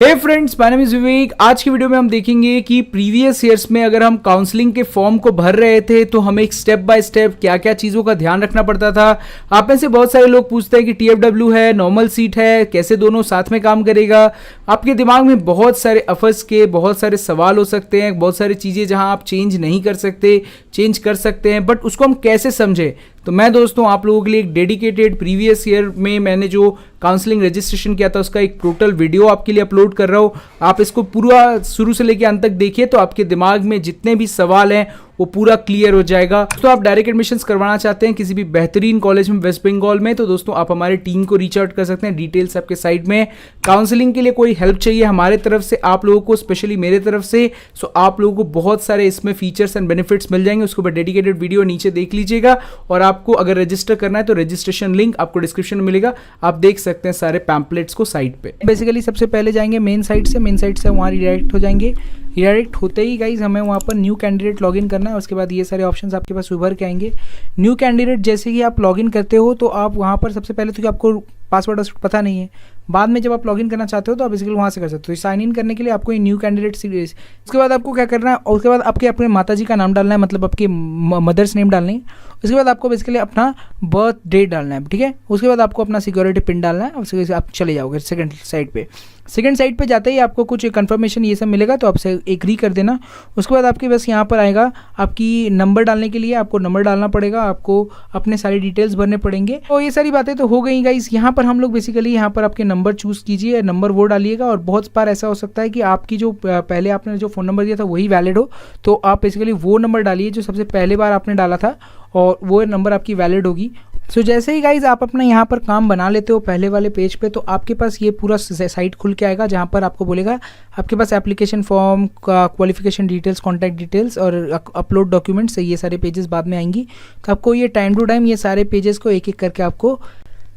Hey friends, my name is Vivek. आज की video में हम देखेंगे कि प्रीवियस ईयर्स में अगर हम काउंसलिंग के फॉर्म को भर रहे थे तो हमें एक स्टेप बाय स्टेप क्या क्या चीज़ों का ध्यान रखना पड़ता था। आप में से बहुत सारे लोग पूछते हैं कि टीएफडब्ल्यू है, नॉर्मल सीट है, कैसे दोनों साथ में काम करेगा। आपके दिमाग में बहुत सारे अफर्स के बहुत सारे सवाल हो सकते हैं, बहुत सारी चीज़ें जहां आप चेंज नहीं कर सकते, चेंज कर सकते हैं, बट उसको हम कैसे समझें। तो मैं दोस्तों आप लोगों के लिए एक डेडिकेटेड प्रीवियस ईयर में मैंने जो काउंसलिंग रजिस्ट्रेशन किया था उसका एक टोटल वीडियो आपके लिए अपलोड कर रहा हूँ। आप इसको पूरा शुरू से लेकर अंत तक देखिए तो आपके दिमाग में जितने भी सवाल हैं वो पूरा क्लियर हो जाएगा। तो आप डायरेक्ट एडमिशंस करवाना चाहते हैं किसी भी बेहतरीन कॉलेज में वेस्ट बंगाल में, तो दोस्तों आप हमारी टीम को रीच आउट कर सकते हैं। डिटेल्स आपके साइड में। काउंसलिंग के लिए कोई हेल्प चाहिए हमारे तरफ से आप लोगों को, स्पेशली मेरे तरफ से, सो आप लोगों को बहुत सारे इसमें फीचर्स एंड बेनिफिट्स मिल जाएंगे। उसके ऊपर डेडिकेटेड वीडियो नीचे देख लीजिएगा। और आपको अगर रजिस्टर करना है तो रजिस्ट्रेशन लिंक आपको डिस्क्रिप्शन में मिलेगा, आप देख सकते हैं सारे पैम्पलेट्स को साइट पे। बेसिकली सबसे पहले जाएंगे मेन साइट से वहाँ रिडायरेक्ट हो जाएंगे। रिडायरेक्ट होते ही गाइज हमें वहाँ पर न्यू कैंडिडेट लॉगिन करना है। उसके बाद ये सारे ऑप्शंस आपके पास उभर के आएंगे। न्यू कैंडिडेट जैसे ही आप लॉगिन करते हो तो आप वहाँ पर सबसे पहले तो आपको पासवर्ड पता नहीं है, बाद में जब आप लॉगिन करना चाहते हो तो आप बेसिकली वहाँ से कर सकते हो। साइन इन करने के लिए आपको ये न्यू कैंडिडेट सीरीज, उसके बाद आपको क्या करना है, उसके बाद आपके अपने माता जी का नाम डालना है, मतलब आपके मदर्स नेम डालनी है। उसके बाद आपको बेसिकली अपना बर्थ डेट डालना है, ठीक है। उसके बाद आपको अपना सिक्योरिटी पिन डालना है। उसके बाद आप चले जाओगे सेकंड साइड पे। सेकंड साइड पे जाते ही आपको कुछ कंफर्मेशन ये सब मिलेगा तो आपसे एग्री कर देना। उसके बाद आपके बस यहाँ पर आएगा आपकी नंबर डालने के लिए, आपको नंबर डालना पड़ेगा, आपको अपने सारी डिटेल्स भरने पड़ेंगे। तो ये सारी बातें तो हो गई गाइस। यहाँ पर हम लोग बेसिकली यहाँ पर आपके नंबर चूज़ कीजिए, नंबर वो डालिएगा। और बहुत बार ऐसा हो सकता है कि आपकी जो पहले आपने जो फ़ोन नंबर दिया था वही वैलिड हो, तो आप बेसिकली वो नंबर डालिए जो सबसे पहले बार आपने डाला था और वो नंबर आपकी वैलिड होगी। सो जैसे ही गाइज आप अपना यहाँ पर काम बना लेते हो पहले वाले पेज पे, तो आपके पास ये पूरा साइट खुल के आएगा जहाँ पर आपको बोलेगा आपके पास एप्लीकेशन फॉर्म का क्वालिफिकेशन डिटेल्स, कॉन्टैक्ट डिटेल्स और अपलोड डॉक्यूमेंट्स, ये सारे पेजेस बाद में आएंगी। तो आपको ये टाइम टू टाइम ये सारे पेजेस को एक एक करके आपको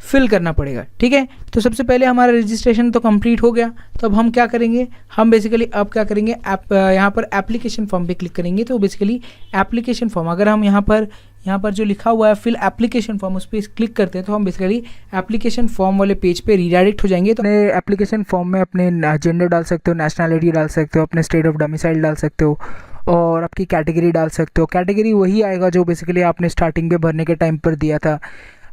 फिल करना पड़ेगा, ठीक है। तो सबसे पहले हमारा रजिस्ट्रेशन तो कंप्लीट हो गया। तो अब हम क्या करेंगे, हम बेसिकली अब क्या करेंगे, यहाँ पर एप्लीकेशन फॉर्म पे क्लिक करेंगे। तो बेसिकली एप्लीकेशन फॉर्म, अगर हम यहाँ पर जो लिखा हुआ है फिल एप्लीकेशन फॉर्म, उस पर क्लिक करते हैं तो हम बेसिकली एप्लीकेशन फॉर्म वाले पेज पे रीडायरेक्ट हो जाएंगे। तो अपने एप्लीकेशन फॉर्म में अपने जेंडर डाल सकते हो, नेशनलिटी डाल सकते हो, अपने स्टेट ऑफ डोमिसाइल डाल सकते हो और आपकी कैटेगरी डाल सकते हो। कैटेगरी वही आएगा जो बेसिकली आपने स्टार्टिंग पे भरने के टाइम पर दिया था,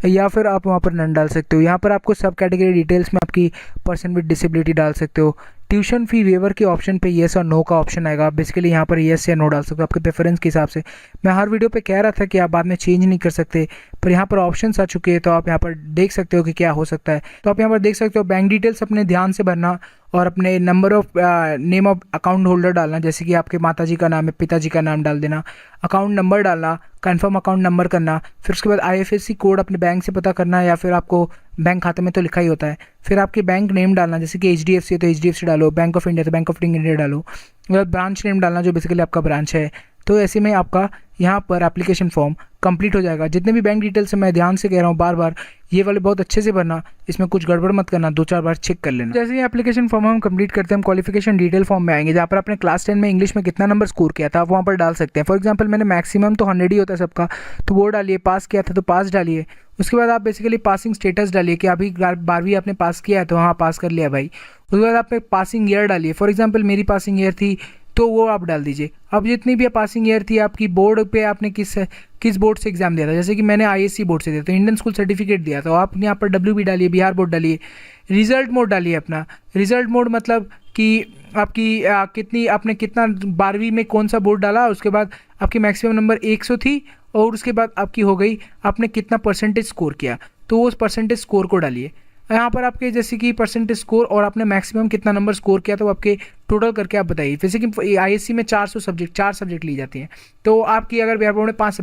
या फिर आप वहाँ पर नन डाल सकते हो। यहाँ पर आपको सब कैटेगरी डिटेल्स में आपकी पर्सन विद डिसेबिलिटी डाल सकते हो। ट्यूशन फी वेवर के ऑप्शन पे येस और नो का ऑप्शन आएगा, आप बेसिकली यहाँ पर येस या नो डाल सकते हो आपके प्रेफरेंस के हिसाब से। मैं हर वीडियो पे कह रहा था कि आप बाद में चेंज नहीं कर सकते, पर यहाँ पर ऑप्शंस आ चुके हैं तो आप यहाँ पर देख सकते हो कि क्या हो सकता है। तो आप यहाँ पर देख सकते हो बैंक डिटेल्स अपने ध्यान से भरना और अपने number of name of account holder डालना, जैसे कि आपके माताजी का नाम है, पिताजी का नाम डाल देना, अकाउंट नंबर डालना, कंफर्म अकाउंट नंबर करना, फिर उसके बाद आईएफएससी कोड अपने बैंक से पता करना, या फिर आपको बैंक खाते में तो लिखा ही होता है। फिर आपके बैंक नेम डालना, जैसे कि एचडीएफसी है तो एचडीएफसी डालो, बैंक ऑफ इंडिया तो बैंक ऑफ इंडिया डालो, ब्रांच नेम डालना जो बेसिकली आपका ब्रांच है। तो ऐसे में आपका यहाँ पर एप्लीकेशन फॉर्म कंप्लीट हो जाएगा। जितने भी बैंक डिटेल्स मैं ध्यान से कह रहा हूँ, बार बार ये वाले बहुत अच्छे से भरना, इसमें कुछ गड़बड़ मत करना, 2-4 बार चेक कर लेना। जैसे ही एप्लीकेशन फॉर्म हम कंप्लीट करते हैं, हम क्वालिफिकेशन डिटेल फॉर्म में आएंगे, जहाँ पर आपने क्लास 10 में इंग्लिश में कितना नंबर स्कोर किया था आप वहाँ पर डाल सकते हैं। फॉर एग्जाम्पल मैंने मैक्सिमम तो 100 ही होता है सबका, तो वो डालिए। पास किया था तो पास डालिए। उसके बाद आप बेसिकली पासिंग स्टेटस डालिए कि अभी 12वीं आपने पास किया है तो हाँ पास कर लिया भाई। उसके बाद आप पासिंग ईयर डालिए। फॉर एग्जाम्पल मेरी पासिंग ईयर थी तो वो आप डाल दीजिए। अब जितनी भी पासिंग ईयर थी आपकी, बोर्ड पे आपने किस बोर्ड से एग्जाम दिया था, जैसे कि मैंने आईएससी बोर्ड से दिया तो इंडियन स्कूल सर्टिफिकेट दिया तो आप यहाँ पर डब्ल्यूबी डालिए, बिहार बोर्ड डालिए। रिजल्ट मोड डालिए अपना। रिजल्ट मोड मतलब कि आपकी कितनी आपने कितना 12वीं में कौन सा बोर्ड डाला, उसके बाद आपकी मैक्सिमम नंबर 100 थी और उसके बाद आपकी हो गई आपने कितना परसेंटेज स्कोर किया, तो उस परसेंटेज स्कोर को डालिए। यहाँ पर आपके जैसे कि परसेंटेज स्कोर और आपने मैक्सिमम कितना नंबर स्कोर किया तो आपके टोटल करके आप बताइए। जैसे कि आईएससी में 4 सब्जेक्ट ली जाती हैं, तो आपकी अगर बिहार बोर्ड में 5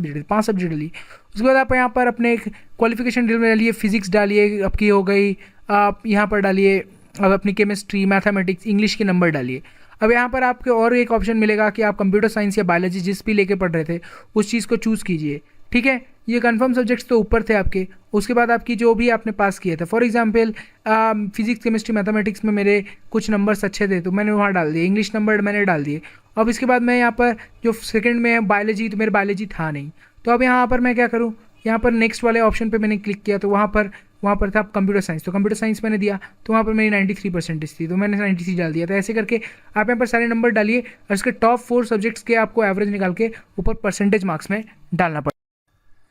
सब्जेक्ट ली। उसके बाद आप यहाँ पर अपने क्वालिफिकेशन डिटेल में डालिए, फिजिक्स डालिए आपकी हो गई, आप यहाँ पर डालिए अब अपनी केमिस्ट्री, मैथमेटिक्स, इंग्लिश के नंबर डालिए। अब यहाँ पर आपके और एक ऑप्शन मिलेगा कि आप कंप्यूटर साइंस या बायोलॉजी जिस भी लेके पढ़ रहे थे उस चीज़ को चूज़ कीजिए, ठीक है। ये कंफर्म सब्जेक्ट्स तो ऊपर थे आपके। उसके बाद आपकी जो भी आपने पास किए थे, for example physics, chemistry, mathematics में मेरे कुछ नंबर्स अच्छे थे तो मैंने वहाँ डाल दिए, इंग्लिश नंबर मैंने डाल दिए। अब इसके बाद मैं यहाँ पर जो सेकंड में है बायोलॉजी, तो मेरे बायोलॉजी था नहीं, तो अब यहाँ पर मैं क्या करूँ, यहाँ पर नेक्स्ट वाले ऑप्शन पे मैंने क्लिक किया तो वहाँ पर वहाँ पर था कंप्यूटर साइंस, तो कंप्यूटर साइंस मैंने दिया, तो वहाँ पर मेरी 93% थी, तो मैंने 93 डाल दिया। तो ऐसे करके आप यहाँ पर सारे नंबर डालिए और इसके टॉप 4 सब्जेक्ट्स के आपको एवरेज निकाल के ऊपर परसेंटेज मार्क्स में डालना पड़ेगा।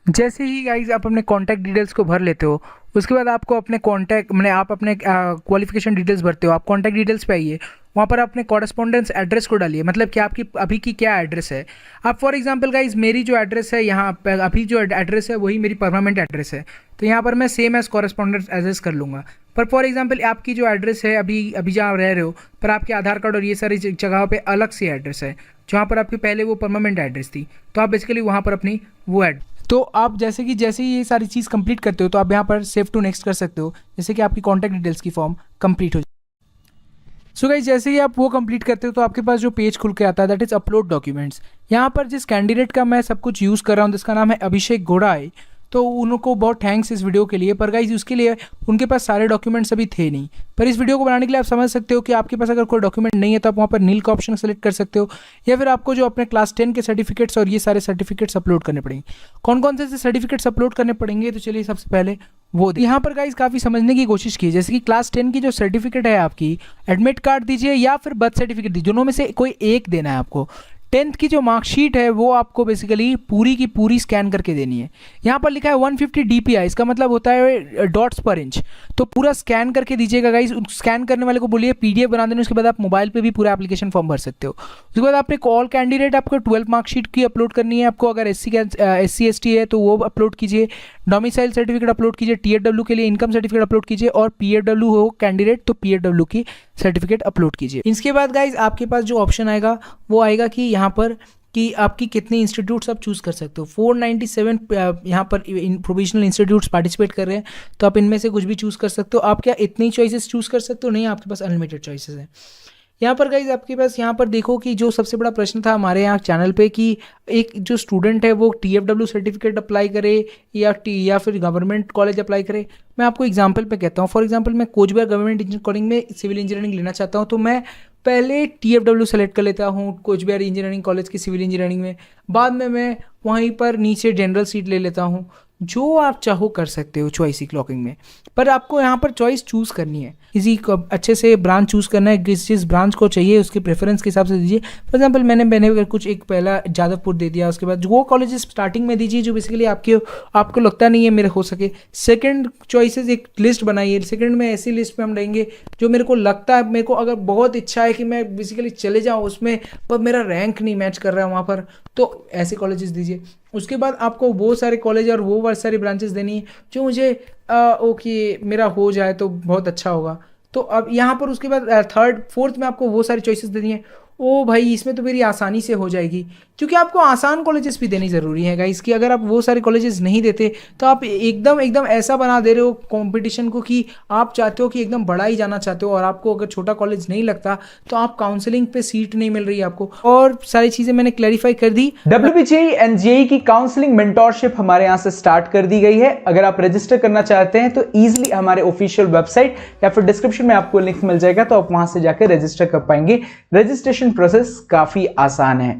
जैसे ही गाइज आप अपने कॉन्टैक्ट डिटेल्स को भर लेते हो, उसके बाद आपको अपने कॉन्टैक्ट मैंने आप अपने क्वालिफिकेशन डिटेल्स भरते हो, आप कॉन्टैक्ट डिटेल्स पे आइए, वहाँ पर अपने कॉरेस्पॉन्डेंस एड्रेस को डालिए, मतलब कि आपकी अभी की क्या एड्रेस है। आप फॉर एग्जांपल गाइज मेरी जो एड्रेस है यहाँ पे अभी जो एड्रेस है वही मेरी परमानेंट एड्रेस है, तो यहाँ पर मैं सेम एज कॉरेस्पॉन्डेंस एड्रेस कर लूँगा। पर फॉर एग्जांपल आपकी जो एड्रेस है अभी जहाँ रह रहे हो, पर आपके आधार कार्ड और ये सारी जगहों पे अलग सी एड्रेस है, जहाँ पर आपकी पहले वो परमानेंट एड्रेस थी, तो आप बेसिकली वहाँ पर अपनी वो तो आप जैसे ही ये सारी चीज़ कंप्लीट करते हो, तो आप यहाँ पर सेव टू नेक्स्ट कर सकते हो, जैसे कि आपकी कॉन्टैक्ट डिटेल्स की फॉर्म कंप्लीट हो जाए। सो गाइस जैसे ही आप वो कंप्लीट करते हो, तो आपके पास जो पेज खुल के आता है दैट इज़ अपलोड डॉक्यूमेंट्स। यहाँ पर जिस कैंडिडेट का मैं सब कुछ यूज़ कर रहा हूँ, जिसका नाम है अभिषेक घोड़ाई, तो उनको बहुत थैंक्स इस वीडियो के लिए। पर गाइज उसके लिए उनके पास सारे डॉक्यूमेंट्स अभी थे नहीं, पर इस वीडियो को बनाने के लिए आप समझ सकते हो कि आपके पास अगर कोई डॉक्यूमेंट नहीं है तो आप वहाँ पर नील का ऑप्शन सेलेक्ट कर सकते हो, या फिर आपको जो अपने क्लास 10 के सर्टिफिकेट्स और ये सारे सर्टिफिकेट्स अपलोड करने पड़ेंगे। कौन कौन से सर्टिफिकेट्स अपलोड करने पड़ेंगे, तो चलिए सबसे पहले वो यहाँ पर गाइज काफ़ी समझने की कोशिश की। जैसे कि क्लास 10 की जो सर्टिफिकेट है आपकी, एडमिट कार्ड दीजिए या फिर बर्थ सर्टिफिकेट दीजिए, दोनों में से कोई एक देना है आपको। 10th की जो मार्कशीट है वो आपको बेसिकली पूरी की पूरी स्कैन करके देनी है। यहाँ पर लिखा है 150 DPI, इसका मतलब होता है डॉट्स पर इंच, तो पूरा स्कैन करके दीजिएगा गाइस। स्कैन करने वाले को बोलिए PDF बना देने, उसके बाद आप मोबाइल पे भी पूरा एप्लीकेशन फॉर्म भर सकते हो। उसके बाद आपने कॉल कैंडिडेट आपको 12 मार्कशीट की अपलोड करनी है, आपको अगर SC ST है तो वो अपलोड कीजिए, डोमिसाइल सर्टिफिकेट अपलोड कीजिए, TFW के लिए इनकम सर्टिफिकेट अपलोड कीजिए, और PFW हो कैंडिडेट तो PFW की सर्टिफिकेट अपलोड कीजिए। इसके बाद गाइज आपके पास जो ऑप्शन आएगा वो आएगा कि यहाँ पर कि आपकी कितने इंस्टीट्यूट्स आप चूज़ कर सकते हो। 497 यहाँ पर प्रोविजनल इंस्टीट्यूट्स पार्टिसिपेट कर रहे हैं, तो आप इनमें से कुछ भी चूज़ कर सकते हो। आप क्या इतनी चॉइसेस चूज़ कर सकते हो? नहीं, आपके पास अनलिमिटेड चॉइसेस हैं। यहाँ पर गाइज आपके पास यहाँ पर देखो कि जो सबसे बड़ा प्रश्न था हमारे यहाँ चैनल पे कि एक जो स्टूडेंट है वो TFW सर्टिफिकेट अप्लाई करे या फिर गवर्नमेंट कॉलेज अप्लाई करे। मैं आपको एग्जांपल पे कहता हूँ। फॉर एग्जांपल मैं कोचबिहार गवर्नमेंट इंजीनियरिंग कॉलेज में सिविल इंजीनियरिंग लेना चाहता हूँ, तो मैं पहले TFW सेलेक्ट कर लेता हूँ कोचबिहार इंजीनियरिंग कॉलेज की सिविल इंजीनियरिंग में, बाद में मैं वहीं पर नीचे जनरल सीट ले लेता हूँ। जो आप चाहो कर सकते हो चॉइस ही क्लॉकिंग में, पर आपको यहाँ पर चॉइस चूज़ करनी है, किसी अच्छे से ब्रांच चूज़ करना है, जिस ब्रांच को चाहिए उसके प्रेफरेंस के हिसाब से दीजिए। फॉर एग्जांपल मैंने अगर कुछ एक पहला जादवपुर दे दिया, उसके बाद वो कॉलेजेस स्टार्टिंग में दीजिए जो बेसिकली आपको लगता नहीं है मेरे हो सके। सेकंड चॉइसेस एक लिस्ट बनाइए, सेकंड में ऐसी लिस्ट में हम लेंगे जो मेरे को लगता है, मेरे को अगर बहुत इच्छा है कि मैं बेसिकली चले जाऊँ उसमें, पर मेरा रैंक नहीं मैच कर रहा है वहाँ पर, तो ऐसे कॉलेजेस दीजिए। उसके बाद आपको वो सारे कॉलेज और वो सारी ब्रांचेस देनी है जो मुझे ओके मेरा हो जाए तो बहुत अच्छा होगा। तो अब यहाँ पर उसके बाद थर्ड फोर्थ में आपको वो सारी चॉइसेस देनी है। ओ भाई इसमें तो मेरी आसानी से हो जाएगी, क्योंकि आपको आसान कॉलेजेस भी देनी ज़रूरी है गाइस। कि अगर आप वो सारे कॉलेजेस नहीं देते तो आप एकदम ऐसा बना दे रहे हो कंपटीशन को कि आप चाहते हो कि एकदम बड़ा ही जाना चाहते हो, और आपको अगर छोटा कॉलेज नहीं लगता तो आप काउंसलिंग पे सीट नहीं मिल रही आपको। और सारी चीज़ें मैंने क्लैरिफाई कर दी। WBJEE एंड JEE की काउंसलिंग मेंटोरशिप हमारे यहाँ से स्टार्ट कर दी गई है। अगर आप रजिस्टर करना चाहते हैं तो ईजिली हमारे ऑफिशियल वेबसाइट या फिर डिस्क्रिप्शन में आपको लिंक मिल जाएगा, तो आप वहां से जाकर रजिस्टर कर पाएंगे। रजिस्ट्रेशन प्रोसेस काफी आसान है।